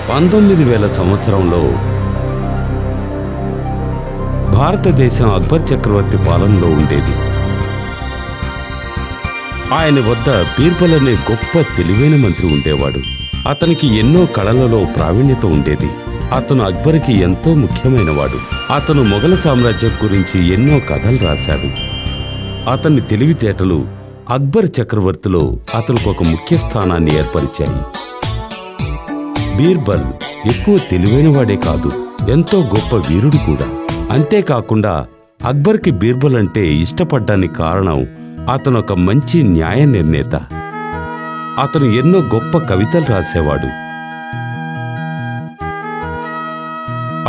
19,000 సంవత్సరంలో భారతదేశం అక్బర్ చక్రవర్తి పాలనలో ఉండేది. ఆయన వద్ద బీర్బల్ అనే గొప్ప తెలివైన మంత్రి ఉండేవాడు. అతనికి ఎన్నో కళలలో ప్రావీణ్యత ఉండేది. అతను అక్బర్కి ఎంతో ముఖ్యమైనవాడు. అతను మొఘల సామ్రాజ్యం గురించి ఎన్నో కథలు రాశాడు. అతని తెలివితేటలు అక్బర్ చక్రవర్తిలో అతనికి ఒక ముఖ్య స్థానాన్ని ఏర్పరిచాయి. బీర్బల్ ఎక్కువ తెలివైనవాడే కాదు, ఎంతో గొప్ప వీరుడు కూడా. అంతేకాకుండా అక్బర్కి బీర్బల్ అంటే ఇష్టపడ్డానికి కారణం అతను ఒక మంచి న్యాయ నిర్ణేత. అతను ఎన్నో గొప్ప కవితలు రాసేవాడు.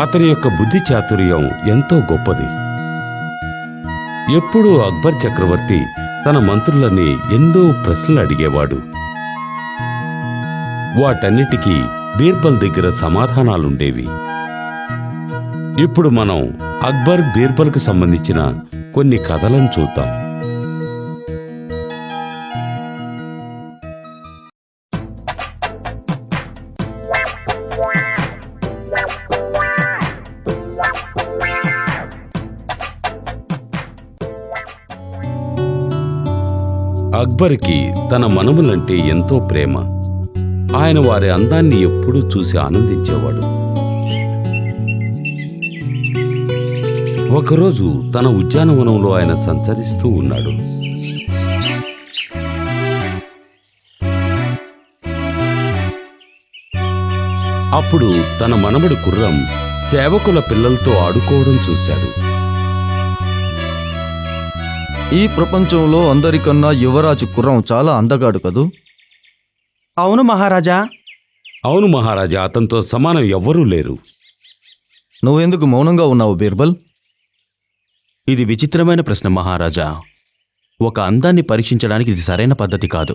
అతని యొక్క బుద్ధి చాతుర్యం ఎంతో గొప్పది. ఎప్పుడూ అక్బర్ చక్రవర్తి తన మంత్రులని ఎన్నో ప్రశ్నలు అడిగేవాడు. వాటన్నిటికీ బీర్బల్ దగ్గర సమాధానాలుండేవి. ఇప్పుడు మనం అక్బర్ బీర్బల్కు సంబంధించిన కొన్ని కథలను చూద్దాం. అక్బర్కి తన మనుమలంటే ఎంతో ప్రేమ. ఆయన వారి అందాన్ని ఎప్పుడూ చూసి ఆనందించేవాడు. ఒకరోజు తన ఉద్యానవనంలో ఆయన సంచరిస్తూ ఉన్నాడు. అప్పుడు తన మనవడు కుర్రం సేవకుల పిల్లలతో ఆడుకోవడం చూశాడు. ఈ ప్రపంచంలో అందరికన్నా యువరాజు కుర్రం చాలా అందగాడు కదూ? అవును మహారాజా. అవును మహారాజా, అతనితో సమానం ఎవ్వరూ లేరు. నువ్వెందుకు మౌనంగా ఉన్నావు బీర్బల్? ఇది విచిత్రమైన ప్రశ్న మహారాజా. ఒక అందాన్ని పరీక్షించడానికి ఇది సరైన పద్ధతి కాదు.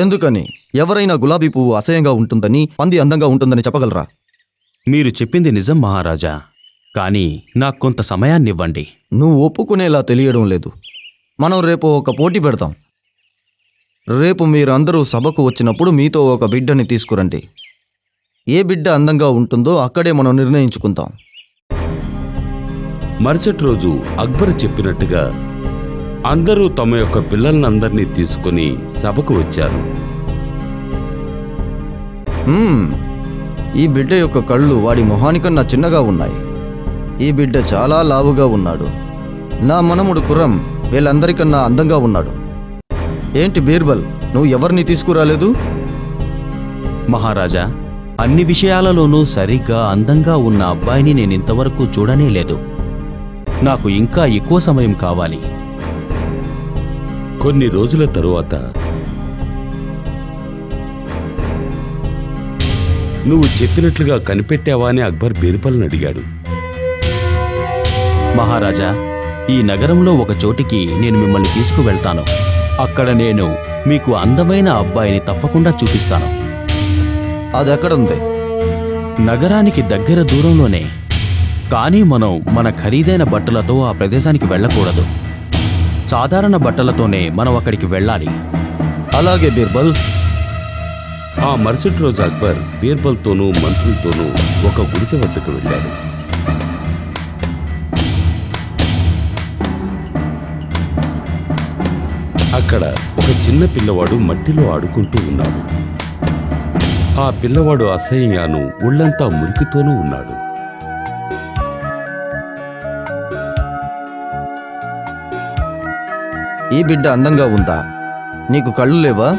ఎందుకని? ఎవరైనా గులాబీ పువ్వు అసహ్యంగా ఉంటుందని, పంది అందంగా ఉంటుందని చెప్పగలరా? మీరు చెప్పింది నిజం మహారాజా, కానీ నాకు కొంత సమయాన్నివ్వండి. నువ్వు ఒప్పుకునేలా తెలియడం లేదు. మనం రేపు ఒక పోటీ పెడతాం. రేపు మీరందరూ సభకు వచ్చినప్పుడు మీతో ఒక బిడ్డని తీసుకురండి. ఏ బిడ్డ అందంగా ఉంటుందో అక్కడే మనం నిర్ణయించుకుంటాం. మరుసటి రోజు అక్బర్ చెప్పినట్టుగా అందరూ తమ యొక్క పిల్లలందరినీ తీసుకుని సభకు వచ్చారు. ఈ బిడ్డ యొక్క కళ్ళు వాడి మొహానికన్నా చిన్నగా ఉన్నాయి. ఈ బిడ్డ చాలా లావుగా ఉన్నాడు. నా మనముడు కుర్రం వీళ్ళందరికన్నా అందంగా ఉన్నాడు. ఏంటి బీర్బల్, నువ్వు ఎవరిని తీసుకురాలేదు? మహారాజా, అన్ని విషయాలలోనూ సరిగ్గా అందంగా ఉన్న అబ్బాయిని నేనింతవరకు చూడనే లేదు. నాకు ఇంకా ఎక్కువ సమయం కావాలి. కొన్ని రోజుల తరువాత నువ్వు చెప్పినట్లుగా కనిపెట్టావా అని అక్బర్ బీర్బల్ని అడిగాడు. మహారాజా, ఈ నగరంలో ఒక చోటికి నేను మిమ్మల్ని తీసుకువెళ్తాను. అక్కడ నేను మీకు అందమైన అబ్బాయిని తప్పకుండా చూపిస్తాను. అదెక్కడుంది? నగరానికి దగ్గర దూరంలోనే. కానీ మనం మన ఖరీదైన బట్టలతో ఆ ప్రదేశానికి వెళ్ళకూడదు. సాధారణ బట్టలతోనే మనం అక్కడికి వెళ్ళాలి. అలాగే బీర్బల్. ఆ మరుసటి రోజు అక్బర్ బీర్బల్తోనూ మంత్రులతోనూ ఒక గుడిసె వద్దకు వెళ్ళాడు. అక్కడ ఒక చిన్న పిల్లవాడు మట్టిలో ఆడుకుంటూ ఉన్నాడు. ఆ పిల్లవాడు అసహ్యంగాను ఒళ్ళంతా మురికితోనూ ఉన్నాడు. ఈ బిడ్డ అందంగా ఉందా? నీకు కళ్ళు లేవా?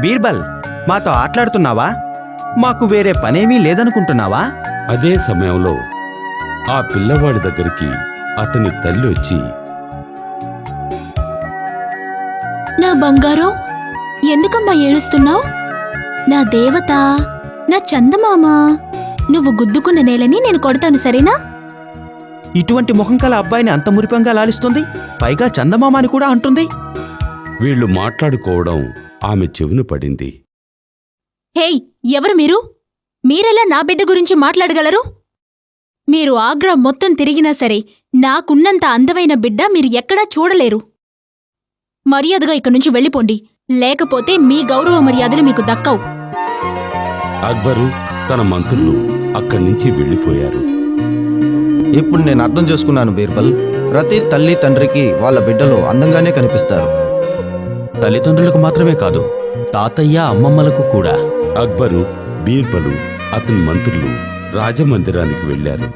బీర్బల్, మాతో ఆటలాడుతున్నావా? మాకు వేరే పనేమీ లేదనుకుంటున్నావా? అదే సమయంలో ఆ పిల్లవాడి దగ్గరికి అతని తల్లి వచ్చి, నా బంగారం, ఎందుకమ్మా ఏడుస్తున్నావు? నా దేవత, నా చందమామ, నువ్వు గుద్దుకున్న నేలని నేను కొడతాను, సరేనా? ఇటువంటి ముఖం కల అబ్బాయిని అంత మురిపంగా లాలిస్తుంది, పైగా చందమామని కూడా అంటుంది. వీళ్లు మాట్లాడుకోవడం ఆమె చెవిన పడింది. హేయ్, ఎవరు మీరు? మీరెలా నా బిడ్డ గురించి మాట్లాడగలరు? మీరు ఆగ్రా మొత్తం తిరిగినా సరే నాకున్నంత అందమైన బిడ్డ మీరు ఎక్కడా చూడలేరు. మర్యాదగా ఇక్కడి నుంచి వెళ్ళిపోండి, లేకపోతే మీ గౌరవ మర్యాదలు మీకు దక్కవు. అక్బరు, తన మంత్రులు అక్కడి నుంచి వెళ్ళిపోయారు. ఇప్పుడు నేను అర్థం చేసుకున్నాను బీర్బల్. ప్రతి తల్లి తండ్రికి వాళ్ళ బిడ్డలు అందంగానే కనిపిస్తారు. తల్లిదండ్రులకు మాత్రమే కాదు, తాతయ్య అమ్మమ్మలకు కూడా. అక్బరు, బీర్బలు, అతని మంత్రులు రాజమందిరానికి వెళ్ళారు.